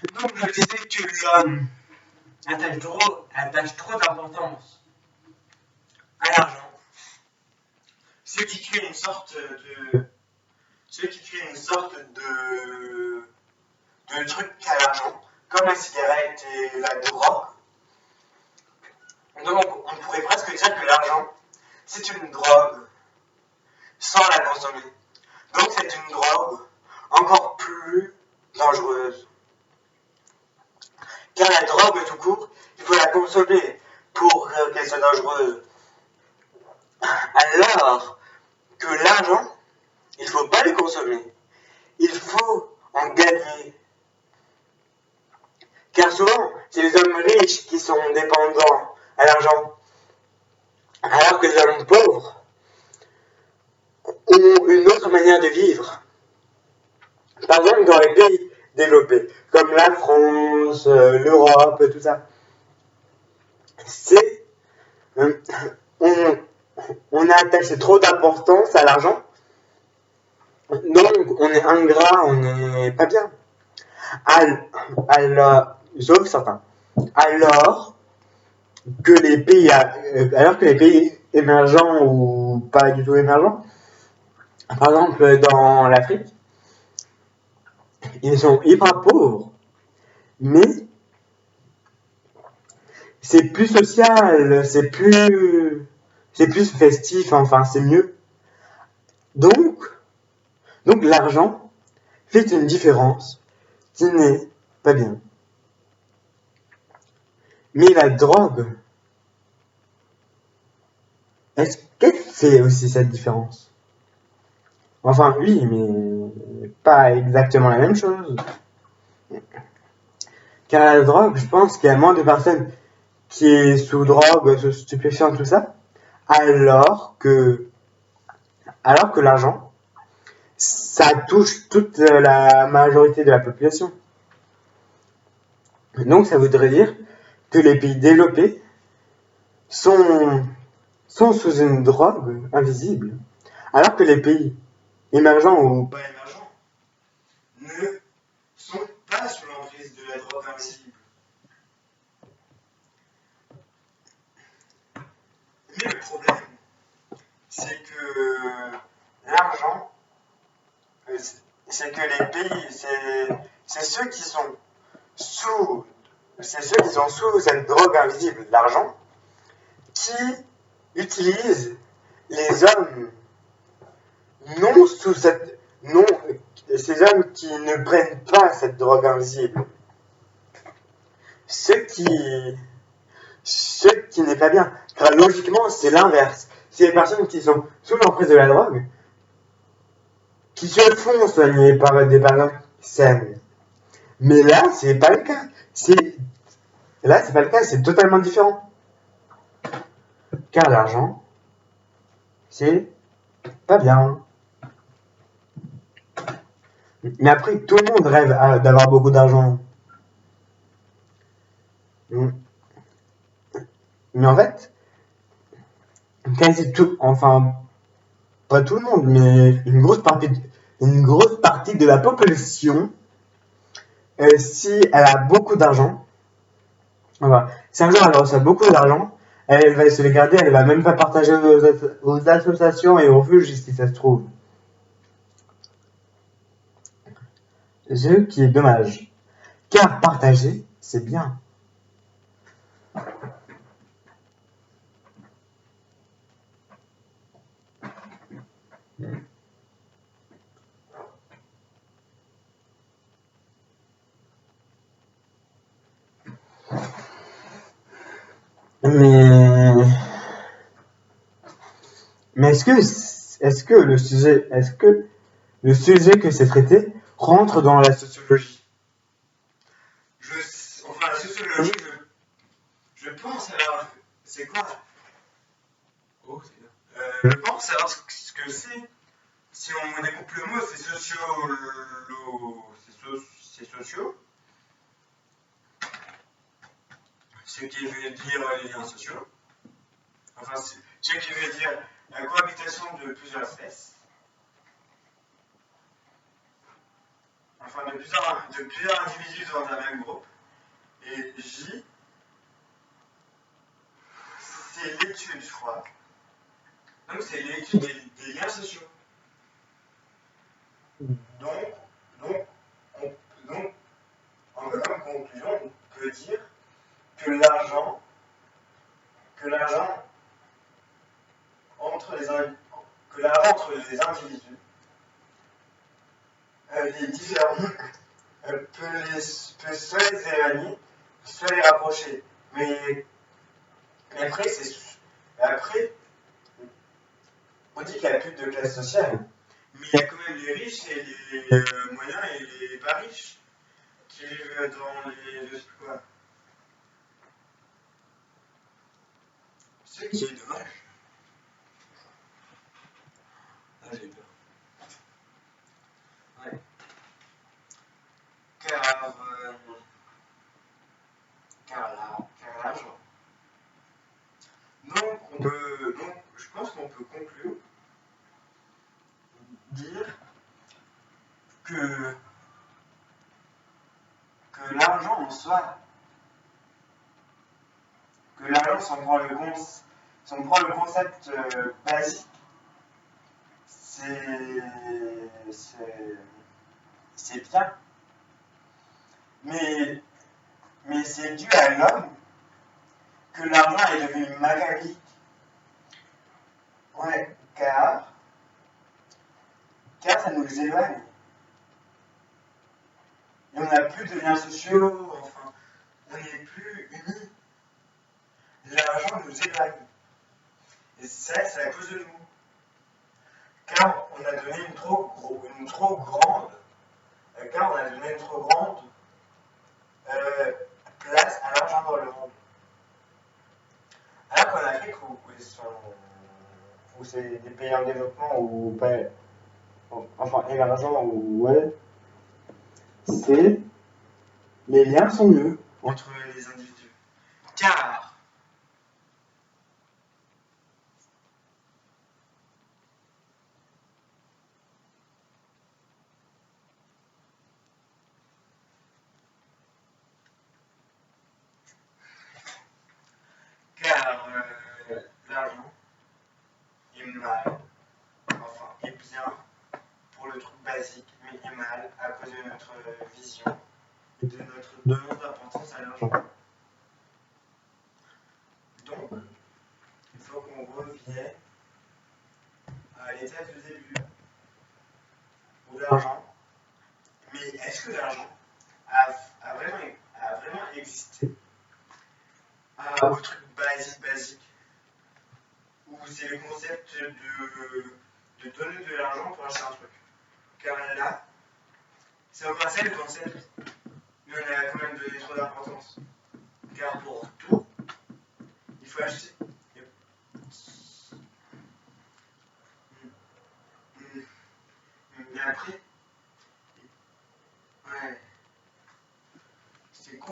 Donc je disais que l'homme attache trop d'importance à l'argent, ce qui crée une sorte de truc à l'argent, comme la cigarette et la drogue. Donc on pourrait presque dire que l'argent, c'est une drogue sans la consommer. Donc c'est une drogue encore plus dangereuse. Car la drogue tout court, il faut la consommer pour qu'elle soit dangereuse. Alors que l'argent, il ne faut pas le consommer. Il faut en gagner. Car souvent, c'est les hommes riches qui sont dépendants à l'argent. Alors que les hommes pauvres ont une autre manière de vivre. Par exemple, dans les pays développés, comme la France, l'Europe, tout ça, c'est on a attaché trop d'importance à l'argent, donc on est ingrat, on n'est pas bien. Sauf certains. Alors que les pays émergents ou pas du tout émergents, par exemple dans l'Afrique, ils sont hyper pauvres, mais c'est plus social, c'est plus festif, enfin c'est mieux. Donc l'argent fait une différence qui n'est pas bien. Mais la drogue, est-ce qu'elle fait aussi cette différence? Enfin oui, mais pas exactement la même chose. Car la drogue, je pense qu'il y a moins de personnes qui est sous drogue, sous stupéfiants, tout ça, alors que l'argent, ça touche toute la majorité de la population. Donc ça voudrait dire que les pays développés sont sous une drogue invisible, alors que les pays émergents ou pas émergents ne sont pas sous l'emprise de la drogue invisible. Mais le problème, c'est que l'argent, c'est que les pays, c'est ceux qui sont sous cette drogue invisible, l'argent, qui utilisent les hommes non sous cette non ces hommes qui ne prennent pas cette drogue invisible. Ce qui n'est pas bien. Car logiquement, c'est l'inverse. C'est les personnes qui sont sous l'emprise de la drogue qui se font soigner par des personnes saines. Mais là, c'est pas le cas. Là, c'est pas le cas, c'est totalement différent. Car l'argent, c'est pas bien. Mais après, tout le monde rêve d'avoir beaucoup d'argent. Mais en fait, quasi tout, enfin, pas tout le monde, mais une grosse partie de la population, si elle a beaucoup d'argent, voilà. Si un jour elle reçoit beaucoup d'argent, elle va se les garder, elle va même pas partager aux associations et aux refuges si ça se trouve. Ce qui est dommage. Car partager, c'est bien. Mais est-ce que le sujet que c'est traité rentre dans la sociologie? La sociologie, je pense alors, c'est quoi? Oh, c'est bien. Je pense savoir ce que c'est. Si on découpe le mot, c'est sociaux. Ce qui veut dire les liens sociaux. Enfin, ce qui veut dire la cohabitation de plusieurs espèces. enfin de plusieurs individus dans un même groupe. Et J, c'est l'étude, je crois. Donc c'est l'étude des liens sociaux. Donc, comme conclusion, on peut dire que l'argent entre les individus, les différents, peut soit les éloigner, soit les rapprocher. Mais après, on dit qu'il n'y a plus de classe sociale. Mais il y a quand même les riches et les moyens et les pas riches qui vivent dans les. Je sais quoi. Ce qui est dommage. Ah, j'ai peur. Ouais. Car l'argent. Donc, je pense qu'on peut conclure, dire que l'argent en soi, que l'argent, si on prend le concept basique, c'est bien. Mais c'est dû à l'homme que l'argent est devenu machiavélique. Ouais, car ça nous éloigne. Et on n'a plus de liens sociaux, enfin, on n'est plus unis. L'argent nous éloigne. Et ça, c'est à cause de nous. Car on a donné une trop grande place à l'argent dans le monde. Alors qu'en Afrique, où c'est des pays en développement, ou pas, enfin émergents, ou ouais, les liens sont mieux entre les individus. Car l'argent est mal, enfin est bien pour le truc basique, mais est mal à cause de notre vision et de notre d'importance à l'argent. Donc, il faut qu'on revienne à l'état de début, où l'argent. Mais est-ce que l'argent a vraiment existé au truc basique, où c'est le concept de donner de l'argent pour acheter un truc. Car là, c'est encore ça le concept, mais on a quand même donné trop d'importance. Car pour tout, il faut acheter. Mais après,